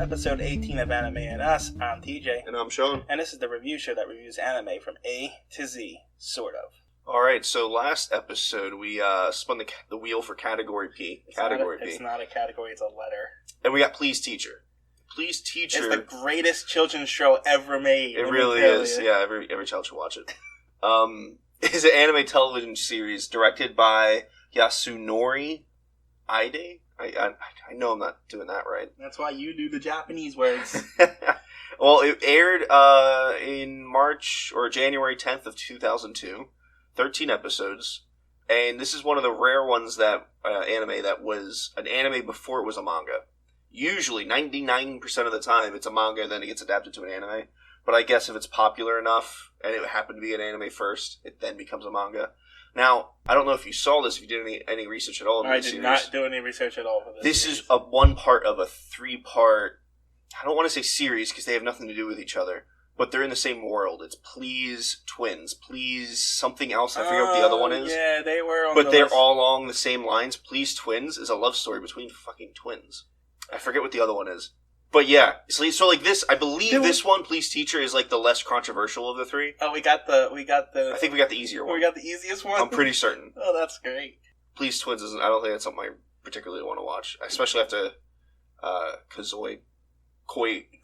episode 18 of Anime and Us. I'm TJ. And I'm Shawn. And this is the review show that reviews anime from A to Z, sort of. Alright, so last episode we spun the wheel for Category P. It's not a category, it's a letter. And we got Please Teacher. Please Teacher. It's the greatest children's show ever made. It really is. Yeah, every child should watch it. It's an anime television series directed by Yasunori Aide. I know I'm not doing that right. That's why you do the Japanese words. Well, it aired in March or January 10th of 2002. 13 episodes. And this is one of the rare ones that anime that was an anime before it was a manga. Usually, 99% of the time, it's a manga and then it gets adapted to an anime. But I guess if it's popular enough and it happened to be an anime first, it then becomes a manga. Now, I don't know if you saw this, if you did any research at all. I did not do any research at all for this. This is a one part of a 3-part, I don't want to say series because they have nothing to do with each other, but they're in the same world. It's Please Twins, Please something else. I forget what the other one is. Yeah, they were on but they're all along the same lines. Please Twins is a love story between fucking twins. I forget what the other one is. But yeah, so like this, I believe this one, Please Teacher, is like the less controversial of the three. Oh, we got the. I think we got the easier one. We got the easiest one. I'm pretty certain. Oh, that's great. Please Twins isn't. I don't think that's something I particularly want to watch, especially after Koikaze.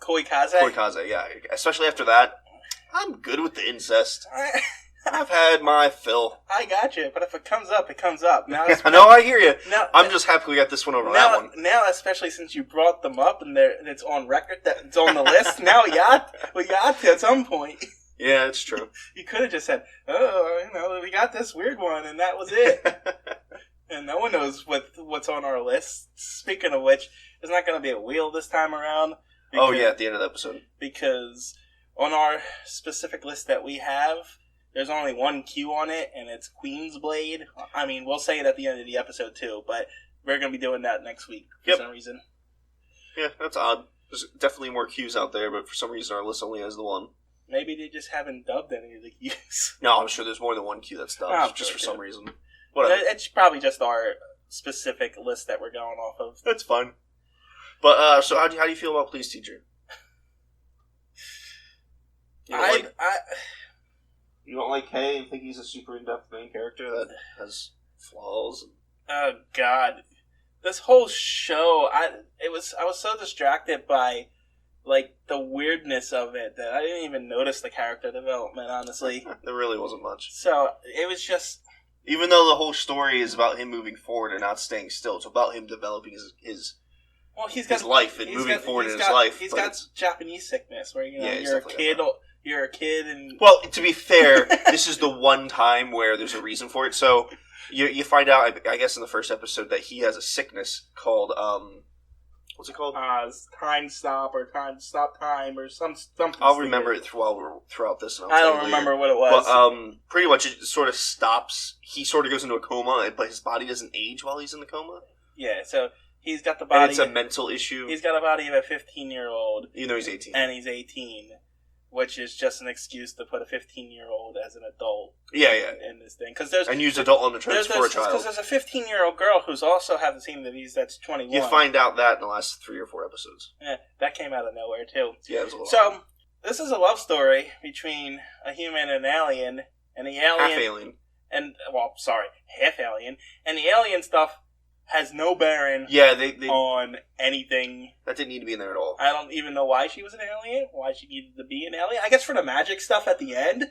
Koikaze, yeah. Especially after that, I'm good with the incest. I've had my fill. I got you, but if it comes up, it comes up. Now, I know, I hear you. Now, I'm just happy we got this one over that one. Now, especially since you brought them up and it's on record that it's on the list. Now we got to at some point. Yeah, it's true. You could have just said, "Oh, we got this weird one," and that was it. And no one knows what's on our list. Speaking of which, there's not going to be a wheel this time around. Because, at the end of the episode. Because on our specific list that we have, there's only one Q on it, and it's Queen's Blade. I mean, we'll say it at the end of the episode, too, but we're going to be doing that next week for some reason. Yeah, that's odd. There's definitely more Qs out there, but for some reason our list only has the one. Maybe they just haven't dubbed any of the Qs. No, I'm sure there's more than one Q that's dubbed, just for some reason. Whatever. It's probably just our specific list that we're going off of. That's fine. But, so how do you feel about Please Teacher? You don't like Kay and think he's a super in-depth main character that has flaws? Oh, God. This whole show, I was so distracted by, like, the weirdness of it that I didn't even notice the character development, honestly. There really wasn't much. So, it was just... Even though the whole story is about him moving forward and not staying still, it's about him developing his life and moving forward in his life. He's got Japanese sickness where, you're a kid... You're a kid and... Well, to be fair, this is the one time where there's a reason for it. So, you find out, I guess in the first episode, that he has a sickness called, what's it called? Time Stop or Time Stop Time or something. I'll remember it throughout this. And I don't remember what it was. But, pretty much it sort of stops. He sort of goes into a coma, but his body doesn't age while he's in the coma. Yeah, so he's got the body... And it's a mental issue. He's got a body of a 15-year-old. Even though he's 18. And he's 18. Which is just an excuse to put a 15-year-old as an adult in this thing. And use adult on the terms for a child. Because there's a 15-year-old girl who's also have the same disease that's 21. You find out that in the last 3 or 4 episodes. Yeah, that came out of nowhere, too. Yeah, it was a little So, this is a love story between a human and an alien. And the alien... Half alien. Half alien. And the alien stuff has no bearing on anything. That didn't need to be in there at all. I don't even know why she was an alien, why she needed to be an alien. I guess for the magic stuff at the end.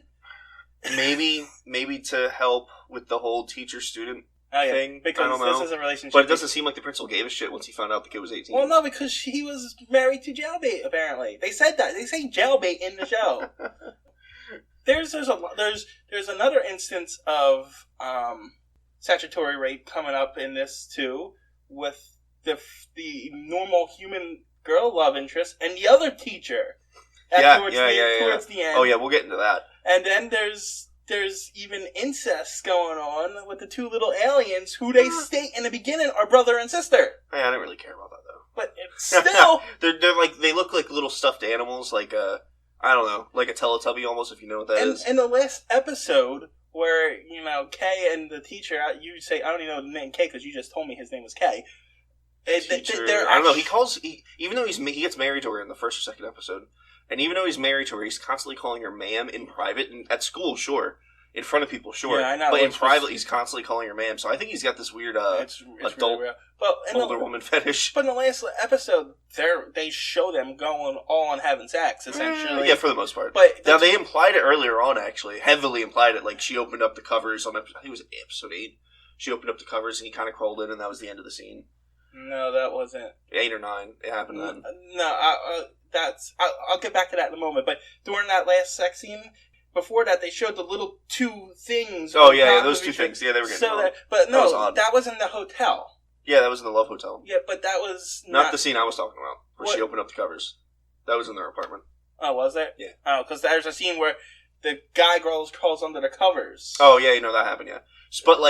Maybe to help with the whole teacher-student thing. Because I don't know. This is a relationship. But it doesn't seem like the principal gave a shit once he found out the kid was 18. Well, no, because he was married to Jailbait, apparently. They said that. They say Jailbait in the show. There's another instance of... statutory rape coming up in this too, with the normal human girl love interest and the other teacher. Towards the end. Oh yeah, we'll get into that. And then there's even incest going on with the two little aliens who they state in the beginning are brother and sister. Hey, I don't really care about that though. But it's still they're like they look like little stuffed animals, like I don't know, like a Teletubby almost, if you know what that is. In the last episode, where, Kay and the teacher, you say, I don't even know the name Kay because you just told me his name was Kay. teacher. I don't know. Even though he gets married to her in the first or second episode, and even though he's married to her, he's constantly calling her ma'am in private and at school, sure. In front of people, sure. Yeah, I know. But in private, he's constantly calling her ma'am. So I think he's got this weird it's adult, really older woman fetish. But in the last episode, they show them going all on having sex, essentially. Yeah, for the most part. But now, they implied it earlier on, actually. Heavily implied it. Like, she opened up the covers on, I think it was episode 8. She opened up the covers and he kind of crawled in and that was the end of the scene. No, that wasn't. 8 or 9. It happened then. No, I'll get back to that in a moment. But during that last sex scene, before that, they showed the little 2 things. Oh, yeah, those 2 things. Yeah, they were getting But no, that was in the hotel. Yeah, that was in the Love Hotel. Yeah, but that was not the scene I was talking about, where she opened up the covers. That was in their apartment. Oh, was there? Yeah. Oh, because there's a scene where the guy crawls under the covers. Oh, yeah, that happened, yeah. But,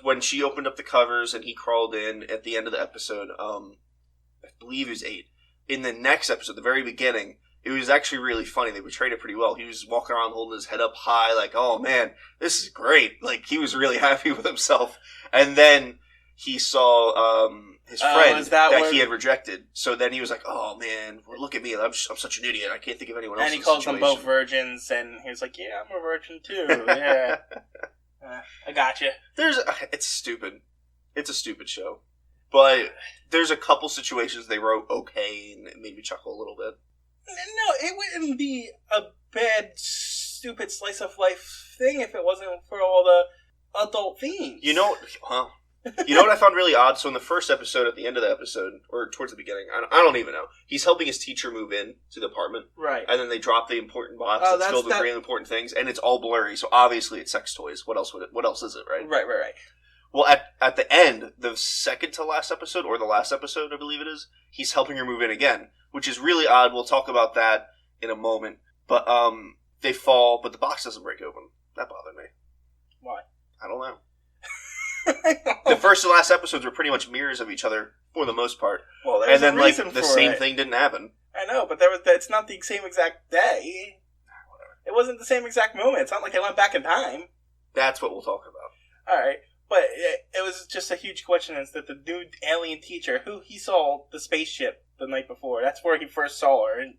when she opened up the covers and he crawled in at the end of the episode, I believe it was 8. In the next episode, the very beginning, it was actually really funny. They portrayed it pretty well. He was walking around holding his head up high, like, oh, man, this is great. Like, he was really happy with himself. And then he saw his friend that he had rejected. So then he was like, oh, man, look at me. I'm such an idiot. I can't think of anyone else. And he calls them both virgins, and he was like, yeah, I'm a virgin, too. Yeah. I got you. It's stupid. It's a stupid show. But there's a couple situations they wrote okay, and it made me chuckle a little bit. No, it wouldn't be a bad, stupid slice of life thing if it wasn't for all the adult themes. You know what I found really odd? So in the first episode, at the end of the episode, or towards the beginning, I don't even know. He's helping his teacher move in to the apartment. Right. And then they drop the important box that's filled with really important things, and it's all blurry, so obviously it's sex toys. What else is it, right? Right. Well, at the end, the second to last episode, or the last episode, I believe it is, he's helping her move in again, which is really odd. We'll talk about that in a moment. But they fall, but the box doesn't break open. That bothered me. Why? I don't know. The first and last episodes were pretty much mirrors of each other for the most part. Well, there's a reason the same thing didn't happen. I know, but it's not the same exact day. Whatever. It wasn't the same exact moment. It's not like they went back in time. That's what we'll talk about. All right. But it was just a huge coincidence that the new alien teacher, who he saw the spaceship the night before, that's where he first saw her. And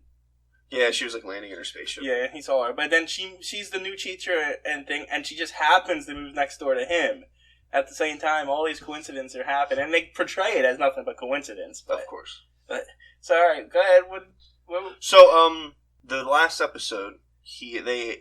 yeah, she was like landing in her spaceship. Yeah, he saw her. But then she's the new teacher and she just happens to move next door to him. At the same time, all these coincidences are happening, and they portray it as nothing but coincidence. But, of course. So, all right, go ahead. So, the last episode, the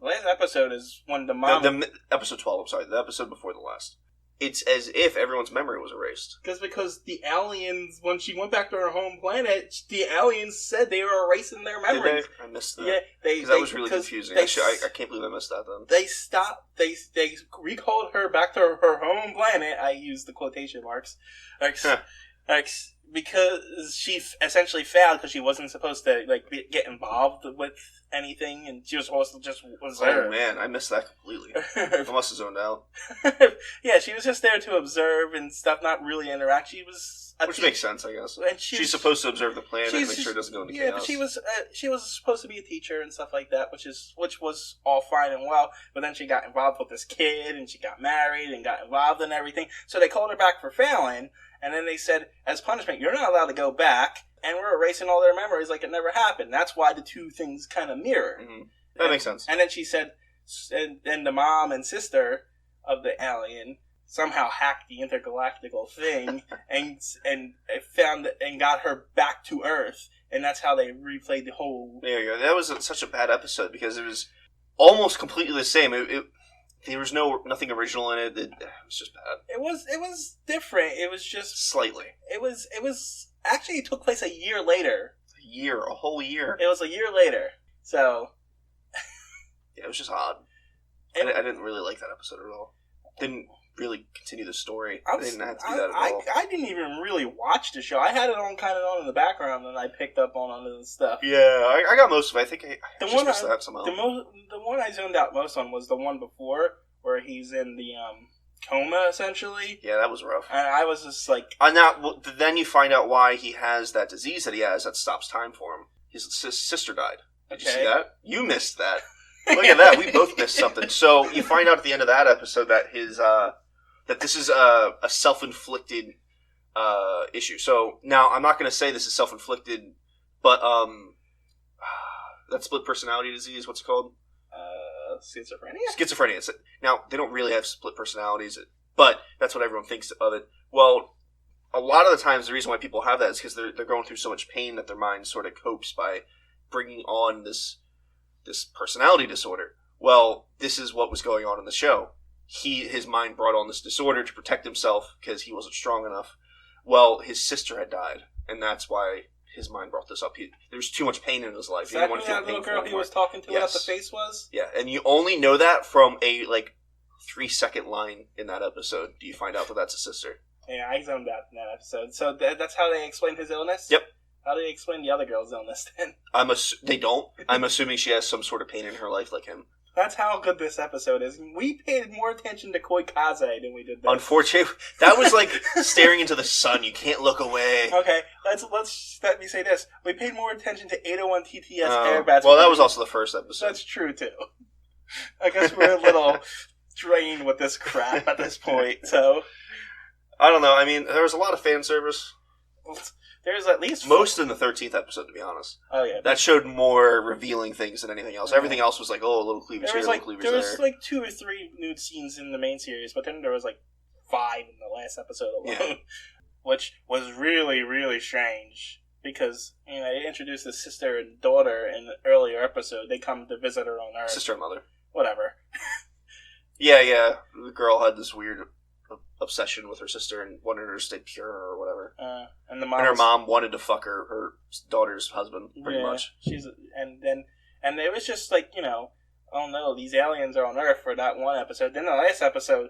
last episode is when the mom... The episode 12, I'm sorry, the episode before the last. It's as if everyone's memory was erased. Because the aliens, when she went back to her home planet, the aliens said they were erasing their memories. Did they? I missed that. Yeah, because that was really confusing. I can't believe I missed that then. They recalled her back to her home planet. I used the quotation marks. Because she essentially failed because she wasn't supposed to get involved with anything, and she was supposed to just observe. Oh man, I missed that completely. I must have zoned out. Yeah, she was just there to observe and stuff, not really interact. She was, which makes sense, I guess. And she's supposed to observe the planet and make sure it doesn't go into chaos. Yeah, but she was supposed to be a teacher and stuff like that, which was all fine and well. But then she got involved with this kid, and she got married and got involved in everything. So they called her back for failing. And then they said, as punishment, you're not allowed to go back, and we're erasing all their memories like it never happened. That's why the two things kind of mirror. Mm-hmm. That makes sense. And then she said, and the mom and sister of the alien somehow hacked the intergalactical thing and found and got her back to Earth, and that's how they replayed the whole. There you go. That was such a bad episode because it was almost completely the same. There was nothing original in it. It was just bad. It was different. It was just slightly. It was actually, it took place a year later. A whole year. It was a year later. So yeah, it was just odd. I didn't really like that episode at all. Didn't really continue the story. I didn't have to do that at all. I didn't even really watch the show. I had it on in the background, and I picked up on other stuff. Yeah, I got most of it. I think I just missed that somehow. The one I zoned out most on was the one before, where he's in the coma, essentially. Yeah, that was rough. And I was just like... then you find out why he has that disease that he has that stops time for him. His sister died. Did you see that? You missed that. Look at that. We both missed something. So you find out at the end of that episode that his... that this is a self-inflicted issue. So now I'm not going to say this is self-inflicted, but that split personality disease, what's it called? Schizophrenia. Now they don't really have split personalities, but that's what everyone thinks of it. Well, a lot of the times the reason why people have that is because they're going through so much pain that their mind sort of copes by bringing on this personality disorder. Well, this is what was going on in the show. His mind brought on this disorder to protect himself because he wasn't strong enough. Well, his sister had died, and that's why his mind brought this up. There was too much pain in his life. Is that who that little girl he was talking to about the face was? Yeah, and you only know that from a 3-second line in that episode. Do you find out that that's a sister? Yeah, I zoned out in that episode. So that's how they explain his illness? Yep. How do they explain the other girl's illness then? They don't. I'm assuming she has some sort of pain in her life like him. That's how good this episode is. We paid more attention to Koi Kaze than we did this. Unfortunately, that was like staring into the sun. You can't look away. Okay, let me say this. We paid more attention to 801 TTS Airbats. Well, that was also the first episode. That's true, too. I guess we're a little drained with this crap at this point, so... I don't know. I mean, there was a lot of fan service. There's at least... Most in the 13th episode, to be honest. Oh, yeah. That showed more revealing things than anything else. Everything else was like, oh, a little cleavage here, a little cleavage there. There was 2 or 3 nude scenes in the main series, but then there was 5 in the last episode alone. Yeah. Which was really, really strange. Because, they introduced the sister and daughter in the earlier episode. They come to visit her on Earth. Sister and mother. Whatever. Yeah. The girl had this weird obsession with her sister and wanted her to stay pure or whatever. And her mom wanted to fuck her daughter's husband, pretty much. And it was just oh no, these aliens are on Earth for that one episode. Then the last episode,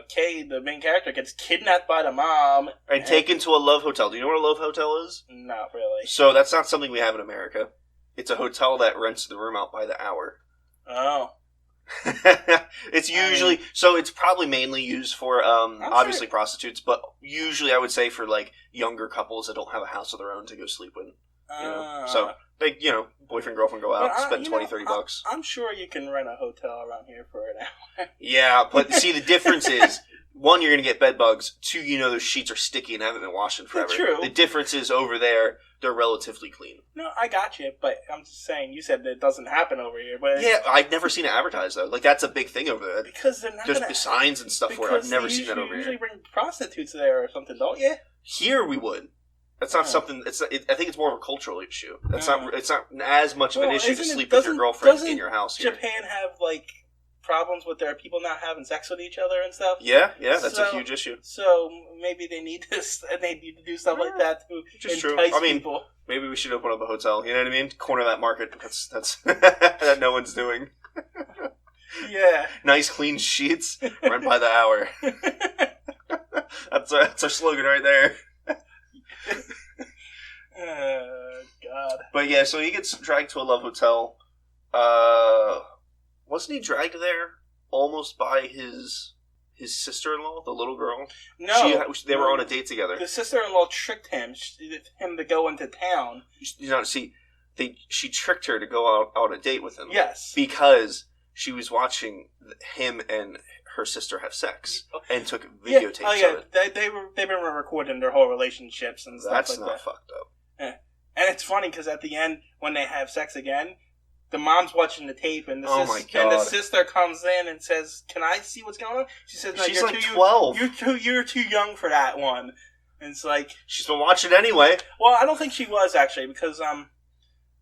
Kay, the main character, gets kidnapped by the mom. And taken to a love hotel. Do you know what a love hotel is? Not really. So that's not something we have in America. It's a hotel that rents the room out by the hour. Oh. It's usually so it's probably mainly used for obviously prostitutes, but usually I would say for younger couples that don't have a house of their own to go sleep in. So they boyfriend girlfriend go out, spend $20-$30. I'm sure you can rent a hotel around here for an hour. Yeah, but see the difference is 1, you're gonna get bed bugs. 2, those sheets are sticky and haven't been washed in forever. True. The difference is over there they're relatively clean. No, I got you, but I'm just saying, you said that it doesn't happen over here. But yeah, I've never seen it advertised, though. That's a big thing over there. Because they're not There's signs and stuff for it. I've never seen that over here. You usually bring prostitutes there or something, don't you? Here we would. That's not something... I think it's more of a cultural issue. It's not as much of an issue to sleep with your girlfriend in your house here. Japan have, problems with their people not having sex with each other and stuff? Yeah, that's a huge issue. So maybe they need to do stuff like that to entice people. Maybe we should open up a hotel. You know what I mean? Corner that market. That's that no one's doing. Yeah. Nice clean sheets. Rent by the hour. That's our slogan right there. God. But yeah, so he gets dragged to a love hotel. Wasn't he dragged there almost by his sister-in-law, the little girl? No. They were on a date together. The sister-in-law tricked him to go into town. She tricked her to go out on a date with him. Yes. Because she was watching him and her sister have sex and took videotapes of it. They've been recording their whole relationships and stuff That's like that. not fucked up. Yeah. And it's funny because at the end, when they have sex again, the mom's watching the tape, and the sister comes in and says, "Can I see what's going on?" She says, "No, she's 12. You're too young for that one." And it's she's been watching anyway. Well, I don't think she was actually because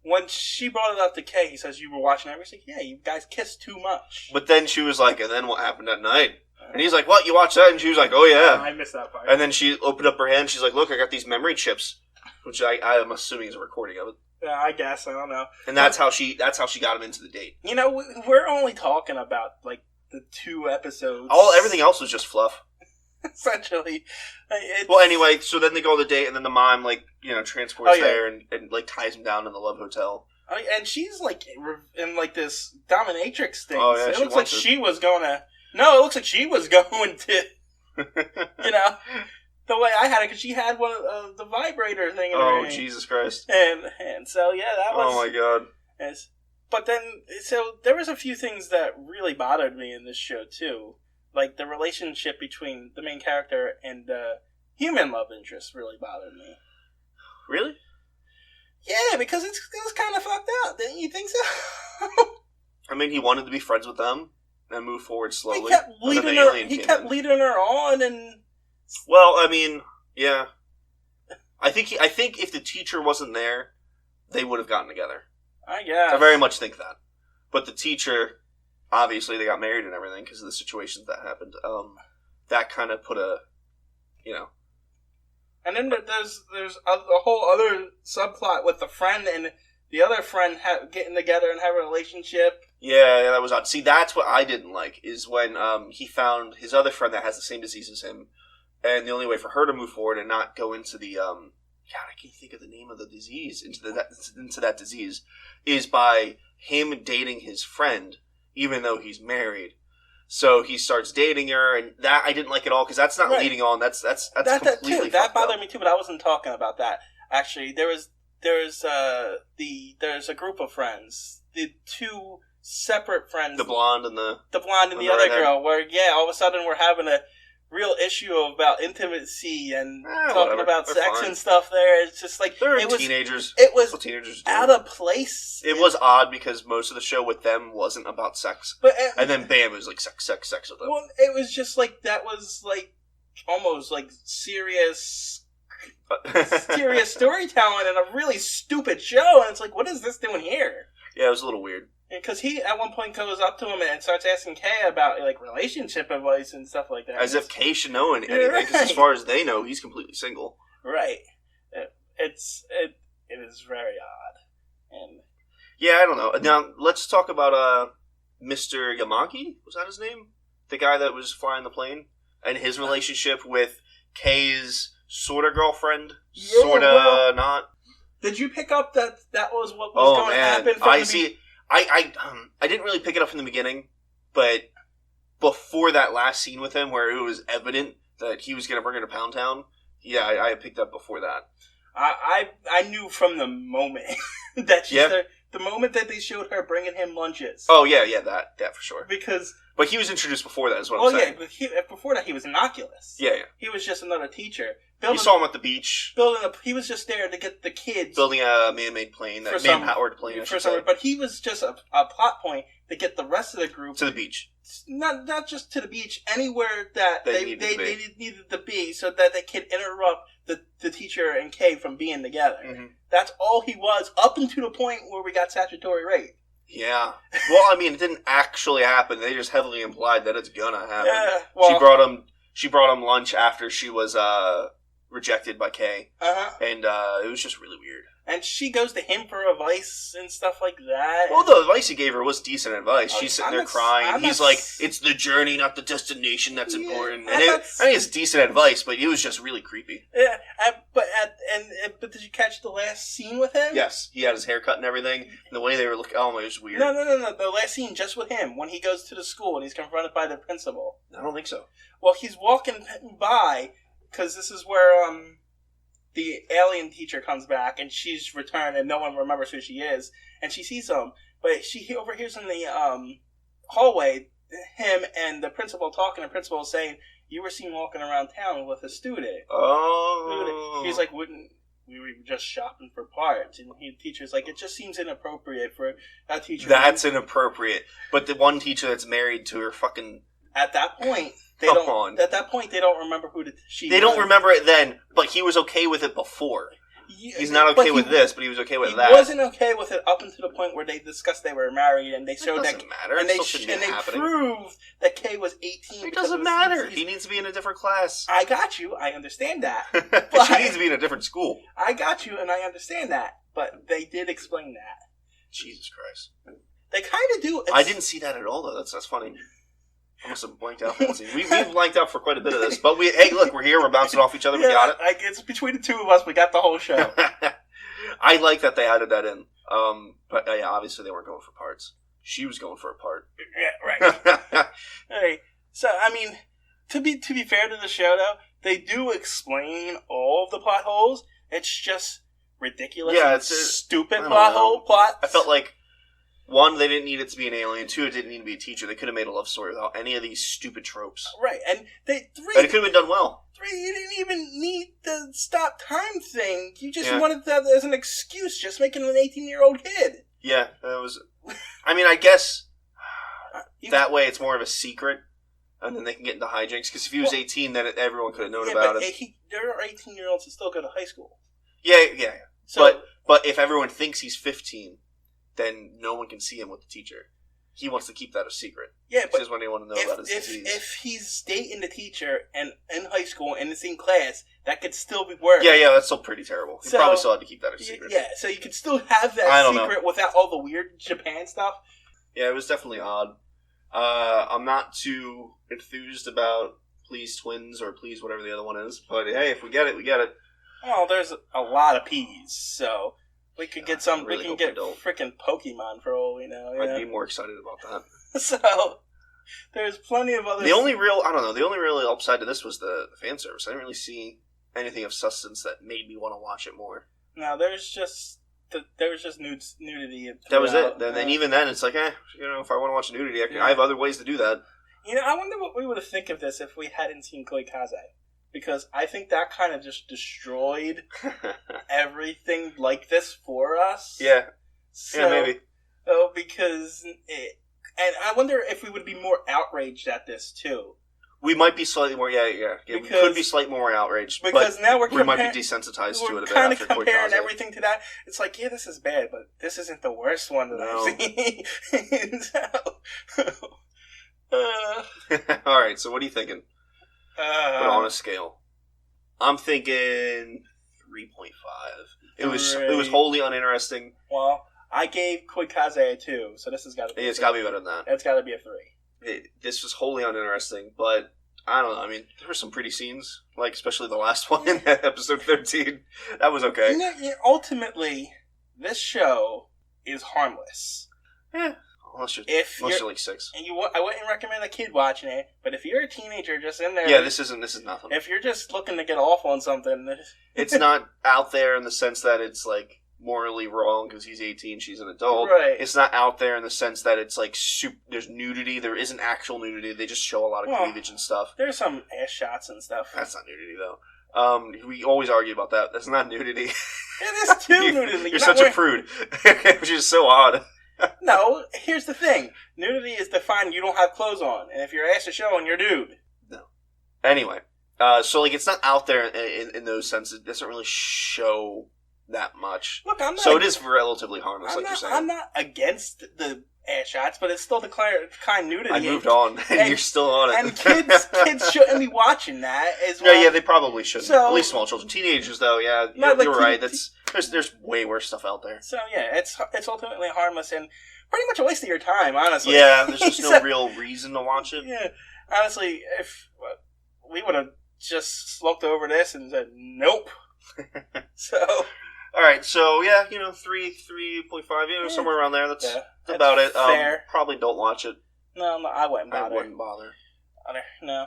when she brought it up to Kay, he says, "You were watching everything." She's like, "Yeah, you guys kissed too much." But then she was like, "And then what happened that night?" And he's like, "What? You watched that?" And she was like, "Oh yeah." I missed that part. And then she opened up her hand. She's like, "Look, I got these memory chips," which I'm assuming is a recording of it. Yeah, I guess. I don't know. And that's how she got him into the date. We're only talking about the 2 episodes. Everything else was just fluff. Essentially. Well, anyway, so then they go on the date, and then the mom transports there and ties him down in the love hotel. And she's in this dominatrix thing. Oh yeah, it looks like she was going to. No, it looks like she was going to. The way I had it, because she had one of the vibrator thing in her hand. Jesus Christ. And so, yeah, that was... Oh, my God. Yes. But then, so there was a few things that really bothered me in this show, too. The relationship between the main character and human love interest really bothered me. Really? Yeah, because it was kind of fucked up. Didn't you think so? I mean, he wanted to be friends with them and move forward slowly. He kept leading her on, and well, I mean, yeah. I think if the teacher wasn't there, they would have gotten together. I guess. I very much think that. But the teacher, obviously, they got married and everything because of the situations that happened. That kind of put a, And then there's a whole other subplot with the friend and the other friend getting together and having a relationship. Yeah, that was odd. See, that's what I didn't like, is when he found his other friend that has the same disease as him, and the only way for her to move forward and not go into the, God, I can't think of the name of the disease, into that disease, is by him dating his friend, even though he's married. So he starts dating her, and that I didn't like at all, because that's not leading on. That's completely that bothered me too, but I wasn't talking about that. Actually, there's a group of friends, the two separate friends, the blonde and the other girl, where all of a sudden we're having a real issue about intimacy and talking about sex and stuff. There, it's just like teenagers. It was teenagers out of place. It was odd because most of the show with them wasn't about sex, and then bam, it was like sex with them. Well, it was just like that was like almost like serious storytelling in a really stupid show, and it's like, what is this doing here? Yeah, it was a little weird. Because he, at one point, goes up to him and starts asking Kay about, like, relationship advice and stuff like that. As if Kay should know anything, because as far as they know, he's completely single. Right. It is very odd. And yeah, I don't know. Now, let's talk about Mr. Yamaki? Was that his name? The guy that was flying the plane? And his relationship with Kay's sort of girlfriend? Yeah, sort of not? Did you pick up that was what was going to happen from I see. I didn't really pick it up from the beginning, but before that last scene with him, where it was evident that he was going to bring her to Pound Town, yeah, I picked up before that. I knew from the moment that she's there, the moment that they showed her bringing him lunches. Oh yeah, that for sure. But he was introduced before that, is what I'm saying. Oh yeah, but before that he was innocuous. Yeah. He was just another teacher. You saw him at the beach. He was just there to get the kids. Building a man-made plane, man-powered plane, but he was just a plot point to get the rest of the group to the beach. Not just to the beach, anywhere that they needed to be, so that they could interrupt the teacher and Kay from being together. Mm-hmm. That's all he was, up until the point where we got statutory rape. Yeah. Well, I mean, it didn't actually happen. They just heavily implied that it's gonna happen. Yeah. Well, she brought him lunch after she was rejected by Kay. Uh-huh. And it was just really weird. And she goes to him for advice and stuff like that. Well, the advice he gave her was decent advice. She's sitting there crying. He's like, it's the journey, not the destination that's important. And I think it's decent advice, but it was just really creepy. Yeah, but did you catch the last scene with him? Yes, he had his haircut and everything. And the way they were looking, oh my, it was weird. No. The last scene just with him, when he goes to the school and he's confronted by the principal. I don't think so. Well, he's walking by, because this is where the alien teacher comes back, and she's returned, and no one remembers who she is, and she sees him, but she overhears in the hallway him and the principal talking. The principal is saying, "You were seen walking around town with a student." Oh. He's like, "Wouldn't we were just shopping for parts?" And the teacher's like, "It just seems inappropriate for a teacher." That's inappropriate. But the one teacher that's married to her fucking... At that point... They don't remember who she was. They don't remember it then, but he was okay with it before. He's not okay with this, but he was okay with that. He wasn't okay with it up until the point where they discussed they were married, and they showed that... matter. And they proved that Kay was 18. It doesn't matter. He needs to be in a different class. I got you. I understand that. But she needs to be in a different school. I got you, and I understand that. But they did explain that. Jesus Christ. They kind of do. I didn't see that at all, though. That's funny. I must have blanked out. We've blanked out for quite a bit of this. But hey, look, we're here. We're bouncing off each other. We got it. It's between the two of us. We got the whole show. I like that they added that in. But yeah, obviously they weren't going for parts. She was going for a part. Yeah, right. Hey, so, I mean, to be fair to the show, though, they do explain all of the plot holes. It's just ridiculous. Yeah, it's stupid plot hole plots. I felt like One, they didn't need it to be an alien. Two, it didn't need to be a teacher. They could have made a love story without any of these stupid tropes. Right, and And it could have been done well. you didn't even need the stop time thing. You just wanted that as an excuse, just making him an 18-year-old kid. Yeah, that was... I mean, I guess that way it's more of a secret, and then they can get into hijinks. Because if he was 18, then everyone could have known about it. There are 18-year-olds that still go to high school. Yeah. So, but if everyone thinks he's 15, then no one can see him with the teacher. He wants to keep that a secret. Yeah, but he doesn't want anyone to know about his disease. If he's dating the teacher and in high school in the same class, that could still be worse. Yeah, that's still pretty terrible. He probably still had to keep that a secret. Yeah, so you could still have that secret without all the weird Japan stuff. Yeah, it was definitely odd. I'm not too enthused about Please Twins or Please whatever the other one is, but hey, if we get it, we get it. Well, there's a lot of P's, so we could get some. Really we can get freaking Pokemon for all we know. I'd be more excited about that. So there's plenty of other. The only real upside to this was the fan service. I didn't really see anything of substance that made me want to watch it more. No, there was just nudity. That was it. And then even then, it's like, if I want to watch nudity, I have other ways to do that. I wonder what we would have think of this if we hadn't seen Koi Kaze. Because I think that kind of just destroyed everything like this for us. Yeah. So, yeah, maybe. Oh, because and I wonder if we would be more outraged at this too. We might be slightly more, we could be slightly more outraged. Because now we might be desensitized to it a bit. We're kind of comparing everything to that. It's like, yeah, this is bad, but this isn't the worst one that I've seen. All right, so what are you thinking? On a scale, I'm thinking 3.5. It was wholly uninteresting. Well, I gave Koi Kaze a 2, so this has got to be. It's got to be better than that. It's got to be a 3. This was wholly uninteresting, but I don't know. I mean, there were some pretty scenes, like especially the last one in episode 13. That was okay. Ultimately, this show is harmless. Yeah. Unless you're like 6. And I wouldn't recommend a kid watching it, but if you're a teenager just in there... Yeah, this is nothing. If you're just looking to get off on something... It's not out there in the sense that it's, like, morally wrong because he's 18, she's an adult. Right. It's not out there in the sense that it's, like, there's nudity. There isn't actual nudity. They just show a lot of cleavage and stuff. There's some ass shots and stuff. That's not nudity, though. We always argue about that. That's not nudity. It is too nudity. You're such a prude. Which is so odd. No, here's the thing. Nudity is defined you don't have clothes on. And if your ass is showing, you're nude. No. Anyway. So, like, it's not out there in those senses. It doesn't really show that much. Look, I'm not... So it is relatively harmless, like you're saying. I'm not against the ass shots, but it's still the kind nudity. I moved on, and you're still on it. And kids shouldn't be watching that as well. No, yeah, they probably shouldn't. So, at least small children. Teenagers, though, yeah, you're right. There's way worse stuff out there. So, yeah, it's ultimately harmless and pretty much a waste of your time, honestly. Yeah, there's just no real reason to watch it. Yeah, honestly, if we would have just looked over this and said, nope. So... All right, so 3.5, somewhere around there. That's about it. Fair. Probably don't watch it. No, I wouldn't bother. I wouldn't bother. No.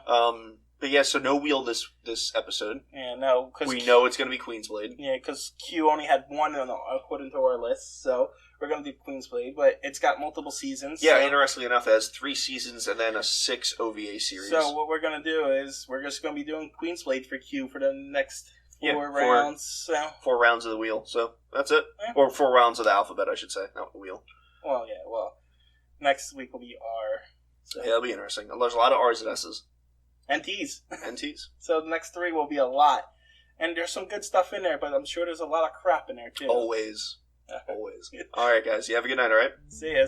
But yeah, so no wheel this episode. Yeah, no, because we know it's going to be Queensblade. Yeah, because Q only had one according to our list, so we're going to do Queensblade, but it's got multiple seasons. Yeah, interestingly enough, it has 3 seasons and then a 6 OVA series. So what we're going to do is we're just going to be doing Queensblade for Q for the next 4 rounds. So 4 rounds of the wheel. So that's it. Yeah. Or 4 rounds of the alphabet, I should say, not the wheel. Well, yeah. Well, next week will be R. So. Yeah, that'll be interesting. There's a lot of R's and S's. And T's. And T's. So the next 3 will be a lot. And there's some good stuff in there, but I'm sure there's a lot of crap in there, too. Always. Always. All right, guys. You have a good night, all right? See ya.